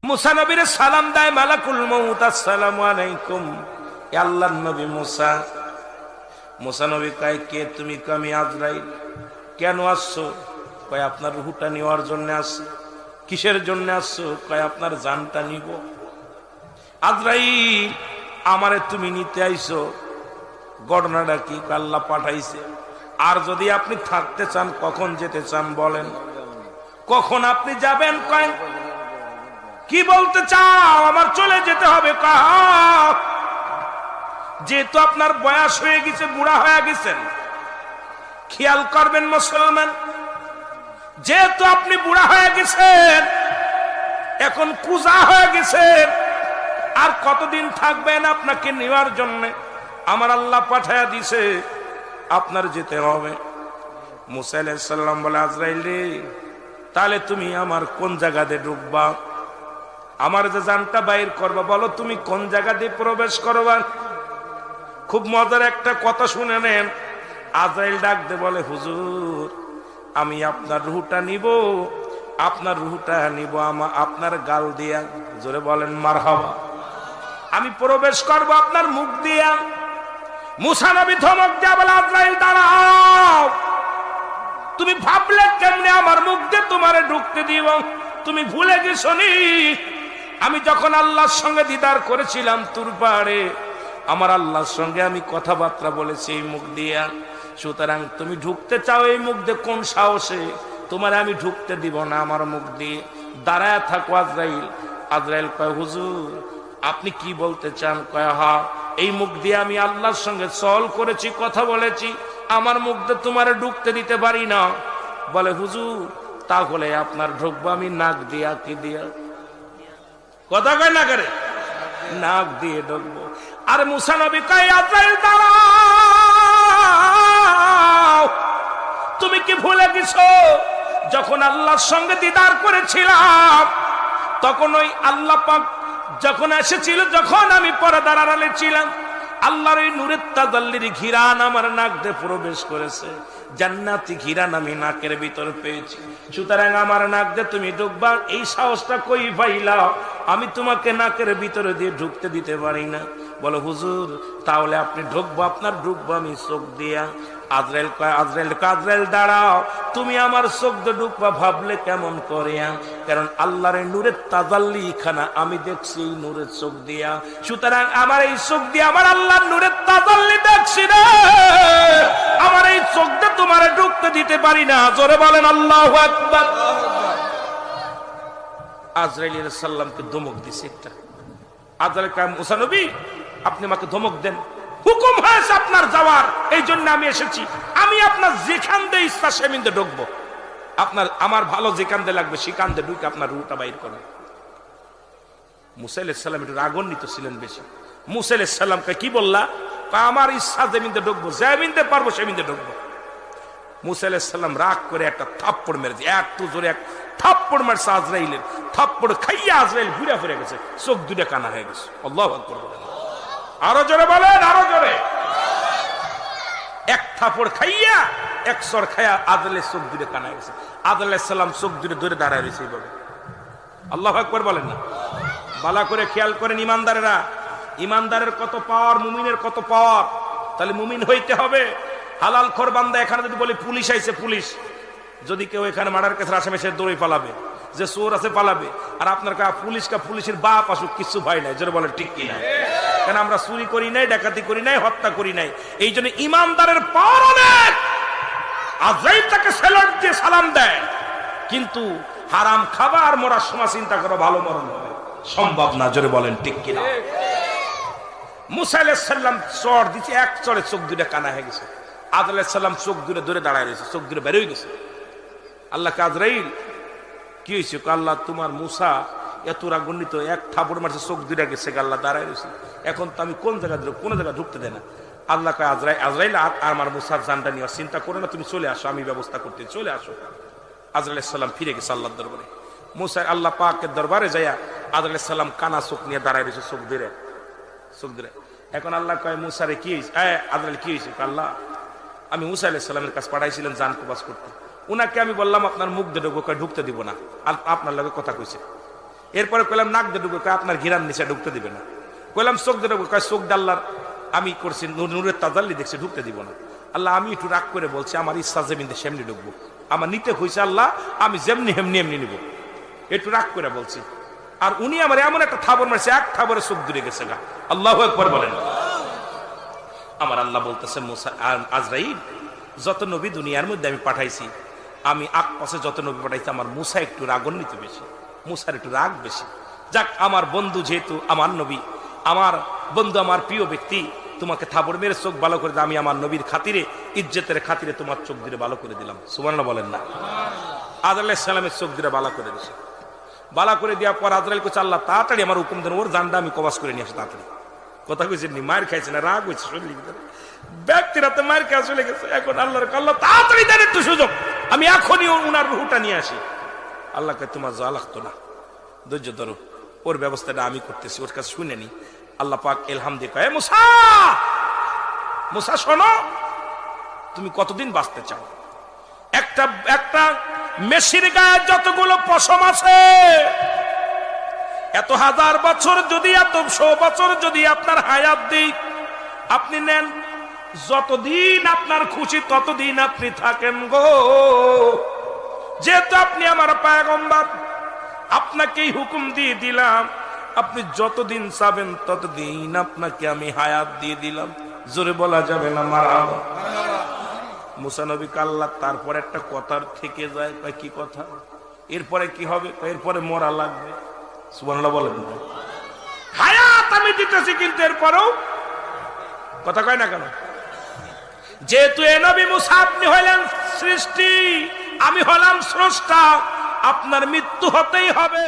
মুসা নবীরে সালাম দেয় মালাকুল মউত, আসসালামু আলাইকুম। আল্লাহর নবী মুসা। মুসা নবী কয়, কে তুমি? আমি আজরাইল। কেন আসছো? কয়, আপনার রূহটা নেওয়ার জন্য আসছি। কিসের জন্য আসছো? কয়, আপনার জানটা নিব। আজরাইল, আমারে তুমি নিতে আইছো, ঘটনাটা কি? আল্লাহ পাঠাইছে। আর যদি আপনি থাকতে চান, কখন যেতে চান বলেন? কখন আপনি যাবেন? কয়, কি বলতে চাও? আমার চলে যেতে হবে। যেহেতু আপনার বয়স হয়ে গেছে, বুড়া হয়ে গেছেন, খেয়াল করবেন মুসলমান, যেহেতু আপনি বুড়া হয়ে গেছেন, এখন কুজা হয়ে গেছেন, আর কতদিন থাকবেন? আপনাকে নেওয়ার জন্য আমার আল্লাহ পাঠায়া দিছে, আপনার যেতে হবে। মুসা আলাইহিস সালাম বলে, আজরাইল রে, তাহলে তুমি আমার কোন জায়গাতে ঢুকবা? আমার যে জানটা বাইর করবা, বলো তুমি কোন জায়গা দিয়ে প্রবেশ করবা? খুব মজার একটা কথা শুনে নেন। আজরাইল ডাক দে বলে, হুজুর, আমি আপনার রূহটা নিব, আপনার রূহটা নিব আপনার গাল দিয়া। জোরে বলেন মারহাবা। আমি প্রবেশ করব আপনার মুখ দিয়া। মুসা নবী ধমক দেয়া বলে, আজরাইল দাঁড়াও, তুমি ভাবলে কেমনে আমার মুখ দিয়ে তোমারে ঢুকতে দিব? তুমি ভুলে গেছো নি আমি যখন আল্লাহর সঙ্গে দিদার করেছিলাম তুর পাহাড়ে, আমার আল্লাহর সঙ্গে আমি কথাবার্তা বলেছি এই মুখ দিয়া। সুতরাং তুমি ঢুকতে চাও এই মুখ দিয়ে, কোন সাহসে? তোমার আমি ঢুকতে দিব না আমার মুখ দিয়ে। দাঁড়ায় থাকো আজরাইল। আজরাইল কয়, হুজুর, আপনি কি বলতে চান? কয়, হা, এই মুখ দিয়ে আমি আল্লাহর সঙ্গে সল করেছি, কথা বলেছি, আমার মুখ দিয়ে তোমার ঢুকতে দিতে পারি না। বলে, হুজুর, তাহলে আপনার ঢুকবো আমি নাক দিয়া। কি দিয়া? কথা কয় না করে, নাক দিয়ে ঢুকবো। আর মুসা নবী কয়, আজরাইল দাঁড়াও, তুমি কি ভুলে গেছো যখন আল্লাহর সঙ্গে দিদার করেছিলাম, তখন ওই আল্লাহ পাক যখন এসেছিল, যখন আমি পর্দার আড়ালে ছিলাম, আল্লাহর এই নূরের তাজাল্লির ঘিরান আমার নাক দিয়ে প্রবেশ করেছে। জান্নাতি ঘিরান আমি নাকের ভিতর পেয়েছি। সুতরাং আমার নাক দিয়ে তুমি ঢুকবা, এই সাহসটা কই পাইলা? আমি তোমাকে নাকের ভিতরে দিয়ে ঢুকতে দিতে পারি না। বলো, হুজুর, তাহলে আপনি ঢুকবো, আপনার ঢুকবো আমি চোখ দিয়া। আজরাইল কয়, আজরাইল দাঁড়াও, তুমি আমার চোখ দিয়ে ঢুকবা ভাবলে কেমন করে? কারণ আল্লাহর নূরের তাজাল্লি খানা আমি দেখছি এই নূরের চোখ দিয়া। সুতরাং আমার এই চোখ দিয়ে আমার আল্লাহর নূরের তাজাল্লি দেখছি না, আমার এই চোখ দিয়ে তোমারে ঢুকতে দিতে পারি না। জোরে বলেন আল্লাহু আকবার। আজরাইল আলাইহিস সালামকে ধমক দিছে একটা। আজরাইল কয়, মুসা নবী, আপনি আমাকে ধমক দেন, হুকুম হয়েছে আপনার যাওয়ার, এই জন্য আমি এসেছি। আমি আপনার যেখান দিয়ে ইচ্ছা সেখান দিয়ে ঢুকবো, আপনার আমার ভালো যেখান দিয়ে লাগবে সেখান দিয়ে ঢুকে আপনার রুহটা বাইর করবে। মুসা আলাইহিস সালাম একটু রাগান্বিত ছিলেন বেশি। মুসা আলাইহিস সালামকে কি বললা? আমার ইচ্ছা যেমিনতে ঢুকবো, যেমিনতে পারবো সেমিনতে ঢুকবো। মুসা আলাইহিস সালাম রাগ করে একটা থাপ্পড় মেরেছে, এত জোরে এক থাপ্পড় মারছে আজরাইলের। থাপ্পড় খাইয়া আজরাইল ঘুরে ফিরে গেছে, চোখ দুটা কানা হয়ে গেছে। আল্লাহু আকবার বলেন। আরো জোরে বলেন, আরো জোরে। এক থাপড় খাইয়া, এক সর খাইয়া আদলের চোখ দুটো কানা গেছে। আদল আলাইহিস সালাম চোখ দুটো ধরে দাঁড়ায় রয়েছে এইভাবে। আল্লাহু আকবার বলেন না? বালা করে খেয়াল করেন ইমানদারেরা, ইমানদারের কত পাওয়ার, মুমিনের কত পাওয়ার। তাহলে মুমিন হইতে হবে। হালাল খোর বান্দা এখানে যদি বলি পুলিশ আইছে, পুলিশ যদি কেউ এখানে মার্ডার কেসের আসামি সে দৌড়ে পালাবে, যে চোর আছে পালাবে। আর আপনার পুলিশের বাপ আসুক, কিছু ভয় নাই। জোরে বলেন ঠিক কিনা? কেন আমরা চুরি করি নাই, ডাকাতি করি নাই, হত্যা করি নাই। এই জন্য ইমানদারের পাওয়ার অনেক। আজরাইল তাকে সেলট দিয়ে সালাম দেয়, কিন্তু হারাম খাবার মরার সময় চিন্তা করো ভালো মরণ হবে, সম্ভব না। জোরে বলেন ঠিক কিনা? মুসা আলাইহিস সালাম চড় দিচ্ছে, এক চড়ে চোখ দুটো কানা হয়ে গেছে। আদম আলাইহিস সালাম চোখ দুটো ধরে দাঁড়ায় রয়েছে, চোখ দুটো বের হয়ে গেছে। আল্লাহকে, আজরাইল কি হয়েছে? আল্লাহ, তোমার মুসা এত রাগান্বিত, এক থাপড় মারছে, চোখ দুটা গেছে, আল্লাহ দাঁড়ায় রয়েছে। এখন তো আমি কোন জায়গায় কোনো জায়গায় ঢুকতে দেয় না। আল্লাহ কয়, আজরাইল আমার মুসার জানটা নিয়ে চিন্তা করো না, তুমি চলে আসো, আমি ব্যবস্থা করতে, চলে আসো। আজরাইল আলাইহিস সালাম ফিরে গেছে আল্লাহর দরবারে। মুসা আল্লাহ পাকের দরবারে যাইয়া আদম আলাইহিস সালাম কানা চোখ নিয়ে দাঁড়ায় রয়েছে, চোখ ধরে। এখন আল্লাহ কয়, মুসারে কি হয়েছে? আজরাইল কি হয়েছে? আল্লাহ, আমি মুসা আলাইহিস সালামের কাছে পাঠাইছিলেন জান কবাজ করতে, উনাকে আমি বললাম আপনার মুখ দিয়ে ঢুকবো, ঢুকতে দিব না, আপনার লগে কথা কইছে। এরপরে কইলাম নাক দিয়ে ঢুকবে, আপনার ঘিরান নিচে ঢুকতে দিবে না। কইলাম চোখ দিয়ে ঢুকবে, চোখ ডাল্লার আমি করছি নূরের তাজাল্লি দেখছি, ঢুকতে দিব না। আল্লাহ আমি একটু রাগ করে বলছি আমার ইচ্ছা যেমনি সেমনি ঢুকবো, আমার নিতে হয়েছে আল্লাহ, আমি যেমনি হেমনি এমনি নিব, একটু রাগ করে বলছি। আর উনি আমার এমন একটা থাবর মারছে, এক থাবরে চোখ দূরে গেছে গা। আল্লাহু আকবার বলেন। আমার আল্লাহ বলতেছে মুসা আজরাইল, যত নবী দুনিয়ার মধ্যে আমি পাঠাইছি, আমি পাশে যত নবী পাঠাইছি, আমার মুসা একটু রাগান্বিত বেশি, মুসার একটু রাগ বেশি। যাক, আমার বন্ধু যেহেতু আমার নবী, আমার বন্ধু, আমার প্রিয় ব্যক্তি, তোমাকে থাবর মেরে চোখ ভালো করে দিলাম। আমি আমার নবীর খাতিরে, ইজ্জতের খাতিরে তোমার চোখ দিয়ে ভালো করে দিলাম। সুবহানাল্লাহ বলেন না। আদর আলাইহিস সালামের চোখ দিয়ে ভালো করে দিয়েছে। বালা করে দেওয়ার পর আজরাইল কইছে আল্লাহ তাড়াতাড়ি আমার হুকুম দেন, ওর জানটা আমি কবাস করে নিয়ে আসি তাড়াতাড়ি। কথা কইছেন নি, মার খাইছে না, রাগ হয়েছে শরীর ভিতরে, ব্যক্তিরা তো মার খাওয়া চলে গেছে। এখন আল্লাহর আল্লাহ তাড়াতাড়ি দেন একটু সুযোগ, আমি এখনই উনার রুহুটা নিয়ে আসি। আল্লাহকে তোমার যা লাগতো না, ধৈর্য ধরো, ওর ব্যবস্থাটা আমি করতেছি, ওর কাছে শুনে নি। আল্লাহ পাক এলহাম দিয়ে কয়, মুসা মুসা শোনো, তুমি কতদিন বাঁচতে চাও? একটা মেশির গায়ে যতগুলো পশম আছে, এত হাজার বছর যদি, এত 100 বছর যদি আপনার হায়াত দিই, আপনি নেন, যতদিন আপনার খুশি ততদিন আপনি থাকেন গো। যেহেতু আপনি আমার পয়গম্বর, আপনাকেই হুকুম দিয়ে দিলাম, আপনি যতদিন চাবেন ততদিন আপনাকে আমি হায়াত দিয়ে দিলাম। জোরে বলা যাবে না মারহাবা। মুসা নবী আল্লাহ তারপর একটা কথার থেকে যায়, কয় কি কথা? এরপরে কি হবে? এরপরে মরা লাগবে। সুবহানাল্লাহ বলেন। হায়াত আমি দিতেছি, কিন্তু এরপরেও কথা কয় না কেন? যেহেতু এ নবী মুসা আপনি হইলেন সৃষ্টি, আমি হলাম স্রষ্টা, আপনার মৃত্যু হতেই হবে।